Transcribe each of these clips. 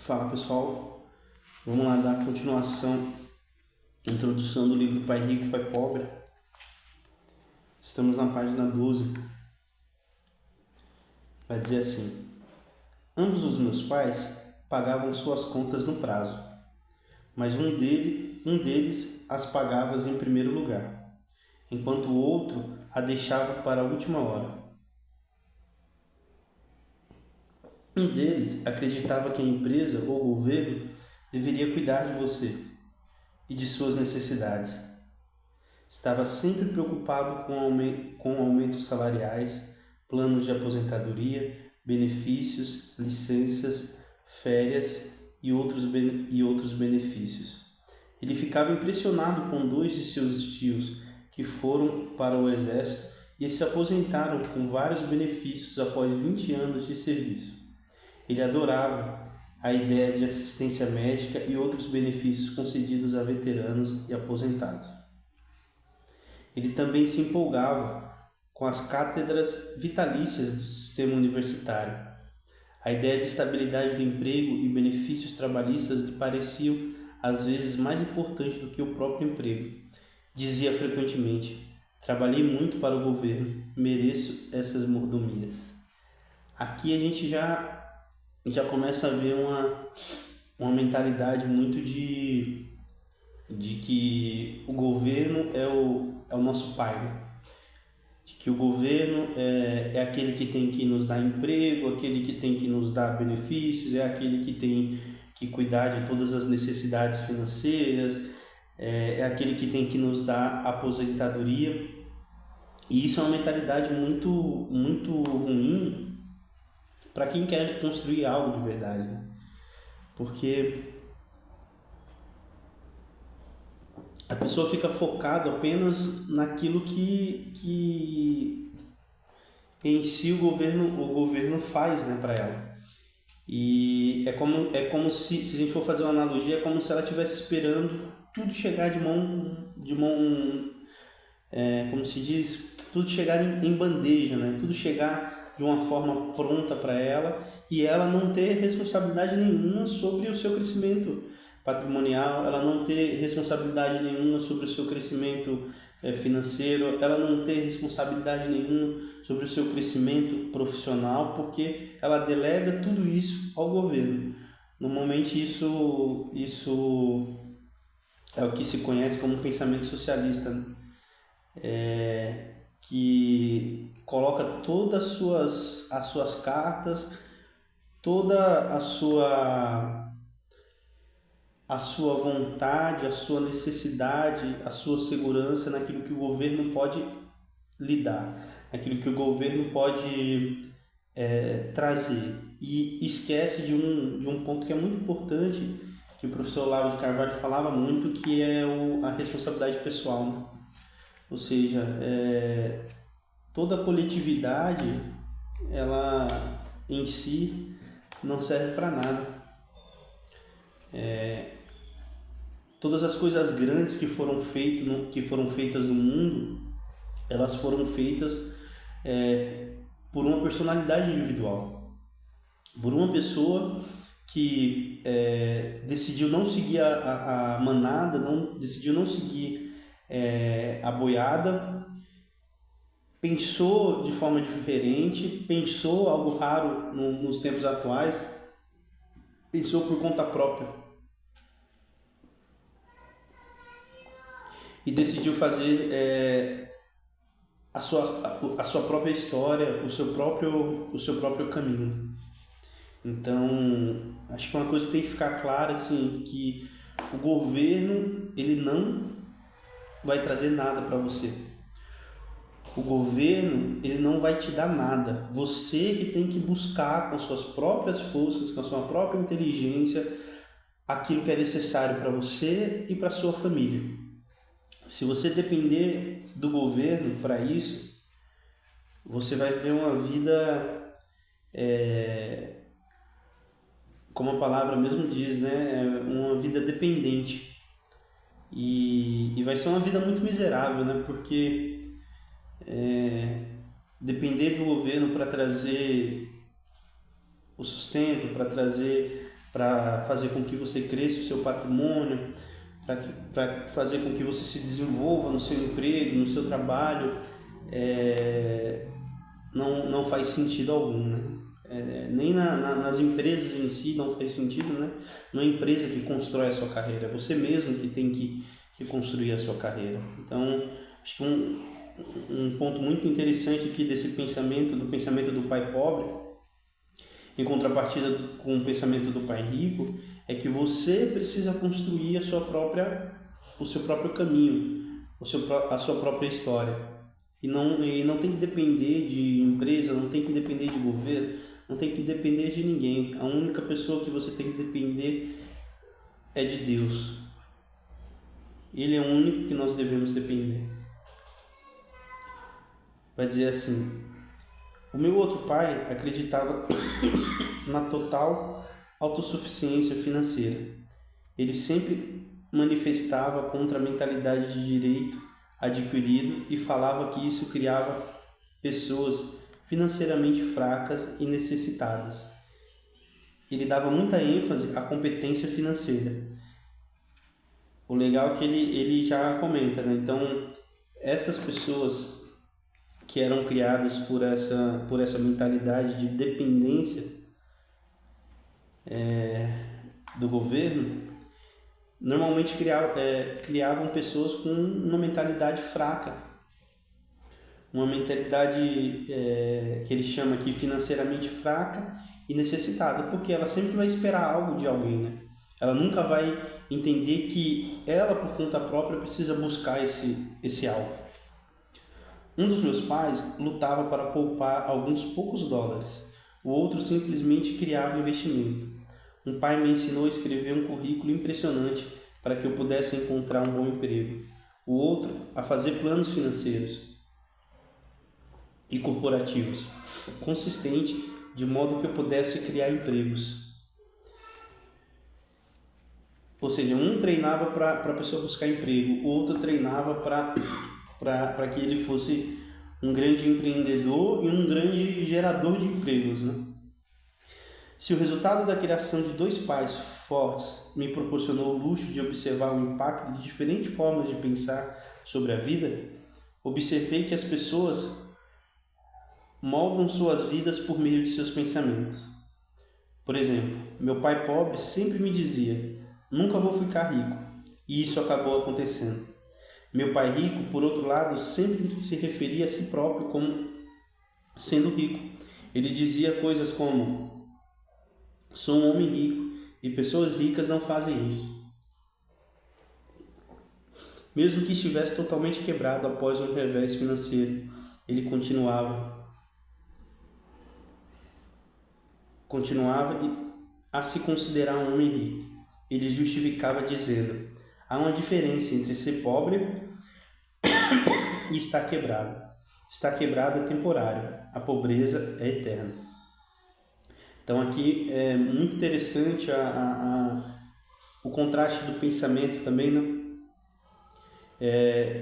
Fala pessoal, vamos lá dar continuação, introdução do livro Pai Rico, Pai Pobre. Estamos na página 12. Vai dizer assim: ambos os meus pais pagavam suas contas no prazo, mas um deles as pagava em primeiro lugar, enquanto o outro a deixava para a última hora. Um deles acreditava que a empresa ou o governo deveria cuidar de você e de suas necessidades. Estava sempre preocupado com aumentos salariais, planos de aposentadoria, benefícios, licenças, férias e outros benefícios. Ele ficava impressionado com dois de seus tios que foram para o exército e se aposentaram com vários benefícios após 20 anos de serviço. Ele adorava a ideia de assistência médica e outros benefícios concedidos a veteranos e aposentados. Ele também se empolgava com as cátedras vitalícias do sistema universitário. A ideia de estabilidade do emprego e benefícios trabalhistas lhe pareciam às vezes mais importante do que o próprio emprego. Dizia frequentemente: trabalhei muito para o governo, mereço essas mordomias. Aqui a gente já começa a ver uma mentalidade muito de que o governo é o nosso pai, né? De que o governo é aquele que tem que nos dar emprego, aquele que tem que nos dar benefícios, é aquele que tem que cuidar de todas as necessidades financeiras, é aquele que tem que nos dar aposentadoria. E isso é uma mentalidade muito, muito ruim para quem quer construir algo de verdade, né? Porque a pessoa fica focada apenas naquilo que em si o governo faz, né, para ela. E é como se a gente for fazer uma analogia, é como se ela estivesse esperando tudo chegar de mão, como se diz, tudo chegar em bandeja, né? Tudo chegar de uma forma pronta para ela e ela não ter responsabilidade nenhuma sobre o seu crescimento patrimonial, ela não ter responsabilidade nenhuma sobre o seu crescimento financeiro, ela não ter responsabilidade nenhuma sobre o seu crescimento profissional, porque ela delega tudo isso ao governo. Normalmente isso é o que se conhece como pensamento socialista, né? Que coloca todas as suas cartas, toda a sua vontade, a sua necessidade, a sua segurança naquilo que o governo pode lhe dar, naquilo que o governo pode trazer, e esquece de um ponto que é muito importante, que o professor Olavo de Carvalho falava muito, que é a responsabilidade pessoal, né? Ou seja, toda a coletividade, ela em si não serve para nada. Todas as coisas grandes que foram feitas no mundo, elas foram feitas por uma personalidade individual, por uma pessoa que decidiu não seguir a manada, decidiu não seguir a boiada, pensou de forma diferente, pensou algo raro nos tempos atuais, pensou por conta própria e decidiu fazer a sua própria história, o seu próprio caminho. Então, acho que uma coisa que tem que ficar clara, assim, que o governo, ele não vai trazer nada para você. O governo, ele não vai te dar nada. Você que tem que buscar com suas próprias forças, com a sua própria inteligência, aquilo que é necessário para você e para sua família. Se você depender do governo para isso, você vai viver uma vida, como a palavra mesmo diz, né? Uma vida dependente. E vai ser uma vida muito miserável, né? Porque depender do governo para trazer o sustento, para trazer para fazer com que você cresça o seu patrimônio, para fazer com que você se desenvolva no seu emprego, no seu trabalho, não faz sentido algum, né? Nem nas empresas em si não faz sentido, né? Não é a empresa que constrói a sua carreira, é você mesmo que tem que construir a sua carreira. Então, acho que um ponto muito interessante aqui desse pensamento, do pensamento do pai pobre, em contrapartida com o pensamento do pai rico, é que você precisa construir o seu próprio caminho, a sua própria história. E não tem que depender de empresa, não tem que depender de governo, não tem que depender de ninguém. A única pessoa que você tem que depender é de Deus. Ele é o único que nós devemos depender. Vai dizer assim: o meu outro pai acreditava na total autossuficiência financeira. Ele sempre manifestava contra a mentalidade de direito adquirido e falava que isso criava pessoas financeiramente fracas e necessitadas. Ele dava muita ênfase à competência financeira. O legal é que ele já comenta, né? Então, essas pessoas que eram criadas por essa mentalidade de dependência do governo, normalmente criavam pessoas com uma mentalidade fraca, uma mentalidade que ele chama aqui financeiramente fraca e necessitada, porque ela sempre vai esperar algo de alguém, né? Ela nunca vai entender que ela, por conta própria, precisa buscar esse algo. Um dos meus pais lutava para poupar alguns poucos dólares, o outro simplesmente criava investimento. Um pai me ensinou a escrever um currículo impressionante para que eu pudesse encontrar um bom emprego. O outro a fazer planos financeiros e corporativos consistentes, de modo que eu pudesse criar empregos. Ou seja, um treinava para a pessoa buscar emprego, o outro treinava para que ele fosse um grande empreendedor e um grande gerador de empregos, né? Se o resultado da criação de dois pais fortes me proporcionou o luxo de observar o impacto de diferentes formas de pensar sobre a vida, observei que as pessoas moldam suas vidas por meio de seus pensamentos. Por exemplo, meu pai pobre sempre me dizia: nunca vou ficar rico, e isso acabou acontecendo. Meu pai rico, por outro lado, sempre se referia a si próprio como sendo rico. Ele dizia coisas como: sou um homem rico e pessoas ricas não fazem isso. Mesmo que estivesse totalmente quebrado após um revés financeiro, ele continuava a se considerar um homem rico. Ele justificava dizendo: há uma diferença entre ser pobre e estar quebrado. Estar quebrado é temporário, a pobreza é eterna. Então aqui é muito interessante o contraste do pensamento também, né?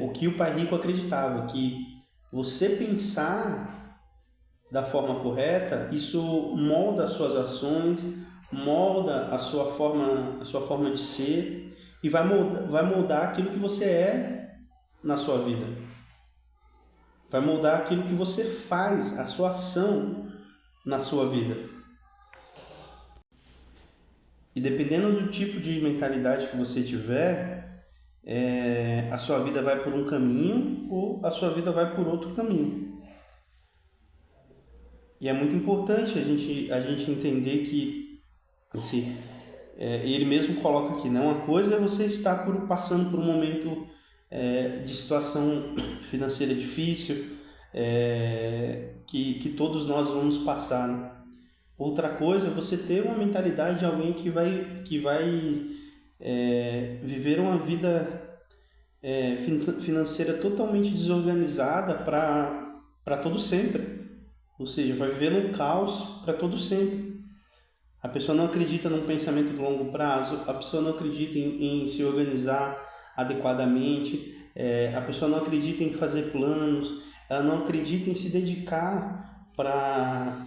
O que o pai rico acreditava, que você pensar da forma correta, isso molda as suas ações, molda a sua forma de ser e vai moldar aquilo que você é na sua vida. Vai moldar aquilo que você faz, a sua ação na sua vida. E dependendo do tipo de mentalidade que você tiver, a sua vida vai por um caminho ou a sua vida vai por outro caminho. E é muito importante a gente entender que ele mesmo coloca aqui, né? Uma coisa é você estar passando por um momento de situação financeira difícil, que todos nós vamos passar, né? Outra coisa é você ter uma mentalidade de alguém que vai viver uma vida financeira totalmente desorganizada para todo sempre. Ou seja, vai viver num caos para todo sempre. A pessoa não acredita num pensamento de longo prazo, a pessoa não acredita em se organizar adequadamente, a pessoa não acredita em fazer planos, ela não acredita em se dedicar para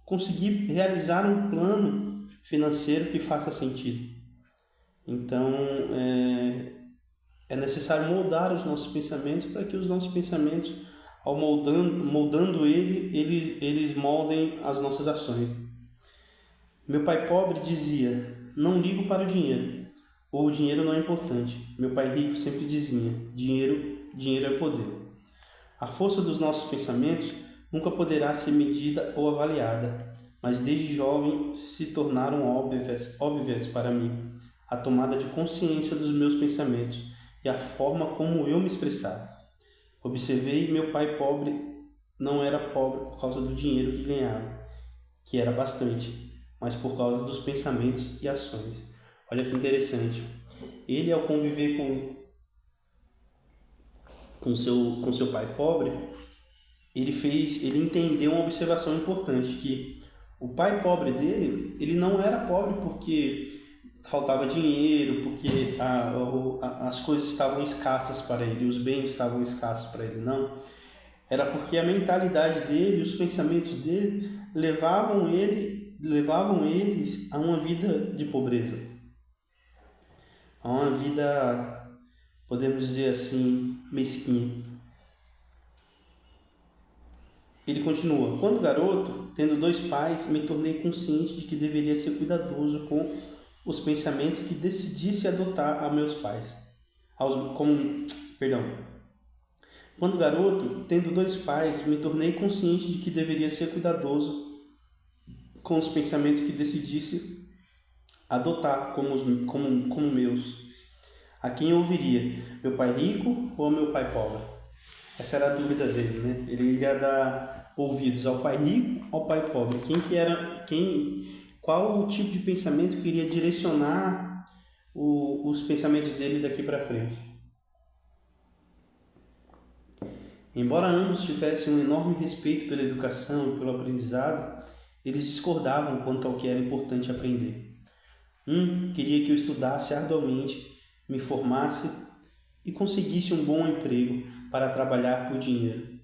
conseguir realizar um plano financeiro que faça sentido. Então, é necessário moldar os nossos pensamentos para que os nossos pensamentos, ao moldando eles moldem as nossas ações. Meu pai pobre dizia: não ligo para o dinheiro, ou o dinheiro não é importante. Meu pai rico sempre dizia: dinheiro é poder. A força dos nossos pensamentos nunca poderá ser medida ou avaliada, mas desde jovem se tornaram óbvias para mim a tomada de consciência dos meus pensamentos e a forma como eu me expressava. Observei meu pai pobre não era pobre por causa do dinheiro que ganhava, que era bastante, mas por causa dos pensamentos e ações. Olha que interessante. Ele, ao conviver com seu pai pobre, ele entendeu uma observação importante, que o pai pobre dele, ele não era pobre porque faltava dinheiro, porque as coisas estavam escassas para ele, os bens estavam escassos para ele, não. Era porque a mentalidade dele, os pensamentos dele levavam eles a uma vida de pobreza, a uma vida, podemos dizer assim, mesquinha. Ele continua: quando garoto, tendo 2 pais, me tornei consciente de que deveria ser cuidadoso com os pensamentos que decidisse adotar a meus pais. Quando garoto, tendo 2 pais, me tornei consciente de que deveria ser cuidadoso com os pensamentos que decidisse adotar como meus. A quem eu ouviria? Meu pai rico ou meu pai pobre? Essa era a dúvida dele, né? Ele iria dar ouvidos ao pai rico ou ao pai pobre? Qual o tipo de pensamento que iria direcionar os pensamentos dele daqui para frente? Embora ambos tivessem um enorme respeito pela educação e pelo aprendizado, eles discordavam quanto ao que era importante aprender. Um queria que eu estudasse arduamente, me formasse e conseguisse um bom emprego para trabalhar por dinheiro.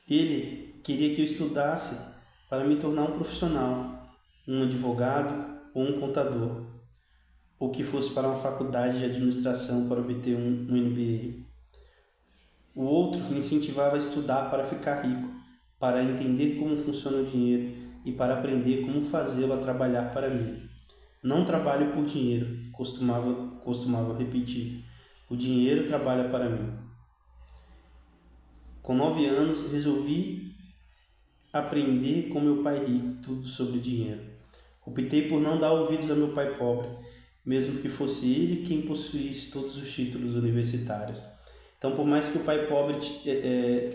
Ele queria que eu estudasse para me tornar um profissional, um advogado ou um contador, ou que fosse para uma faculdade de administração para obter um MBA. O outro me incentivava a estudar para ficar rico, para entender como funciona o dinheiro e para aprender como fazê-lo a trabalhar para mim. Não trabalho por dinheiro, costumava repetir. O dinheiro trabalha para mim. Com 9 anos, resolvi aprender com meu pai rico tudo sobre dinheiro. Optei por não dar ouvidos a meu pai pobre, mesmo que fosse ele quem possuísse todos os títulos universitários. Então, por mais que o pai pobre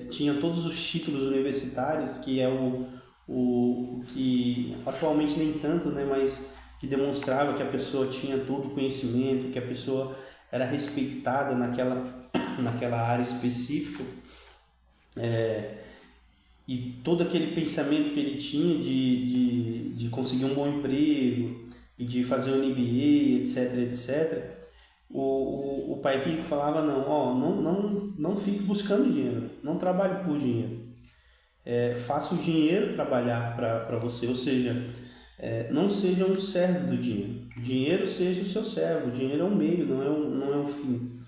tinha todos os títulos universitários, que é o que atualmente nem tanto, né, mas que demonstrava que a pessoa tinha todo o conhecimento, que a pessoa era respeitada naquela área específica, e todo aquele pensamento que ele tinha de conseguir um bom emprego e de fazer um MBA, etc. O pai rico falava: não fique buscando dinheiro, não trabalhe por dinheiro, faça o dinheiro trabalhar para você, ou seja, não seja um servo do dinheiro. O dinheiro seja o seu servo, o dinheiro é um meio, não é um fim.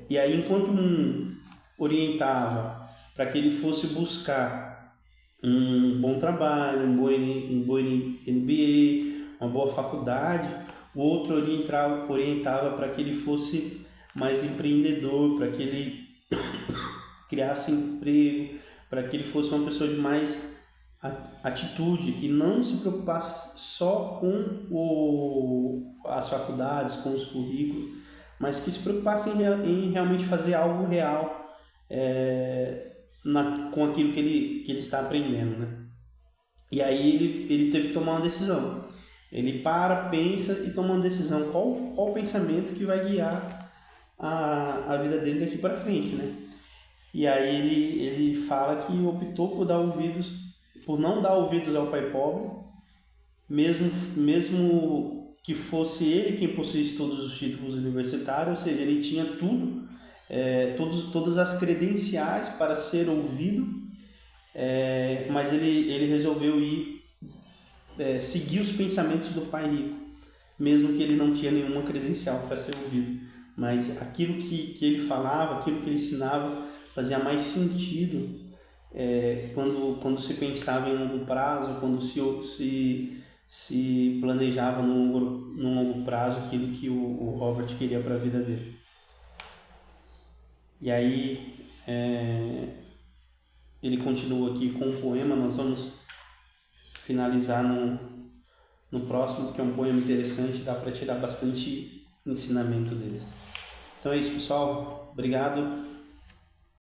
E aí, enquanto um orientava para que ele fosse buscar um bom trabalho, um bom MBA, uma boa faculdade, o outro orientava para que ele fosse mais empreendedor, para que ele criasse emprego, para que ele fosse uma pessoa de mais atitude e não se preocupasse só com as faculdades, com os currículos, mas que se preocupasse em realmente fazer algo real com aquilo que ele está aprendendo, né? E aí ele teve que tomar uma decisão. Ele pensa e toma uma decisão. Qual o pensamento que vai guiar a vida dele daqui para frente, né? E aí ele fala que optou por não dar ouvidos ao pai pobre, mesmo que fosse ele quem possuísse todos os títulos universitários, ou seja, ele tinha tudo, todas as credenciais para ser ouvido, mas ele resolveu ir seguir os pensamentos do pai rico, mesmo que ele não tinha nenhuma credencial para ser ouvido. Mas aquilo que ele falava, aquilo que ele ensinava, fazia mais sentido quando se pensava em longo prazo, quando se planejava num longo prazo aquilo que o Robert queria para a vida dele. E aí ele continua aqui com um poema. Nós vamos finalizar no próximo, que é um poema interessante, dá para tirar bastante ensinamento dele. Então é isso, pessoal. Obrigado.